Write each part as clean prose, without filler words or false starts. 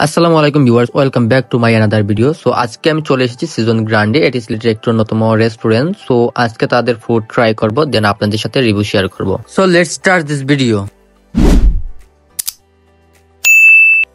আসসালামু আলাইকুম viewers, welcome back to my another video. So আজকে আমি চলে এসেছি সিজন গ্রান্ডে। এটি সিলেটের একটি অন্যতম রেস্টুরেন্ট। সো আজকে তাদের ফুড ট্রাই করব, দেন আপনাদের সাথে রিভিউ শেয়ার করব। So let's start this video.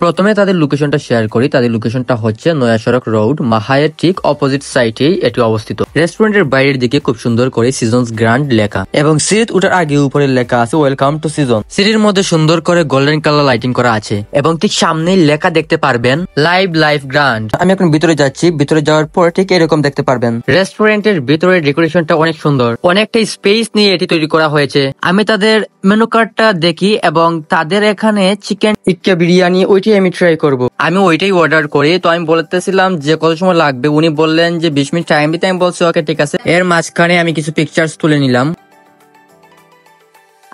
প্রথমে তাদের লোকেশনটা শেয়ার করি। তাদের লোকেশনটা হচ্ছে নয়া সড়ক রোড, মাহায়ের ঠিক অপোজিট সাইডেই এটি অবস্থিত। রেস্টুরেন্টের বাইরের দিকে খুব সুন্দর করে সিজনস গ্র্যান্ড লেখা এবং সিট উঠার আগে উপরে লেখা আছে ওয়েলকাম টু সিজন। সিটির মধ্যে সুন্দর করে গোল্ডেন কালার লাইটিং করা আছে এবং ঠিক সামনেই লেখা দেখতে পারবেন লাইভ গ্র্যান্ড। আমি এখন ভিতরে যাচ্ছি, ভিতরে যাওয়ার পর ঠিক এরকম দেখতে পারবেন। রেস্টুরেন্টের ভিতরে ডেকোরেশনটা অনেক সুন্দর, অনেকটা স্পেস নিয়ে এটি তৈরি করা হয়েছে। আমি তাদের মেনু কার্ডটা দেখি এবং তাদের এখানে চিকেন টিক্কা বিরিয়ানি ওইটি আমি ট্রাই করব। আমি ওইটাই অর্ডার করি। তো আমি বলতেছিলাম যে কত সময় লাগবে, উনি বললেন যে 20 মিনিট টাইম দিতে। আমি বলছি ওকে ঠিক আছে। এর মাঝখানে আমি কিছু পিকচার্স তুলে নিলাম।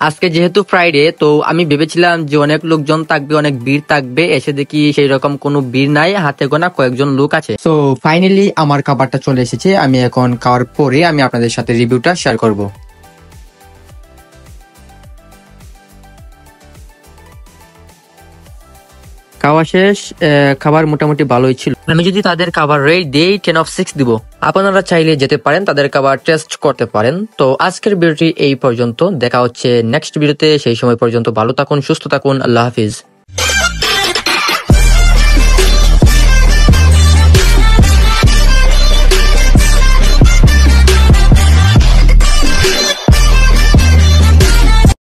আজকে যেহেতু ফ্রাইডে, তো আমি ভেবেছিলাম যে অনেক লোকজন থাকবে, অনেক ভিড় থাকবে। এসে দেখি সেই রকম কোনো ভিড় নাই, হাতে গোনা কয়েকজন লোক আছে। তো ফাইনালি আমার খাবারটা চলে এসেছে। আমি এখন খাওয়ার পরে আমি আপনাদের সাথে রিভিউটা শেয়ার করব। খাওয়া শেষ। খাবার মোটামুটি ভালোই ছিল। আমি যদি তাদের খাবার রেট দেই 10 of 6 দিব। আপনারা চাইলে যেতে পারেন, তাদের খাবার টেস্ট করতে পারেন। তো আজকের ভিডিওটি এই পর্যন্ত। দেখা হচ্ছে নেক্সট ভিডিওতে। সেই সময় পর্যন্ত ভালো থাকুন, সুস্থ থাকুন। আল্লাহ হাফিজ।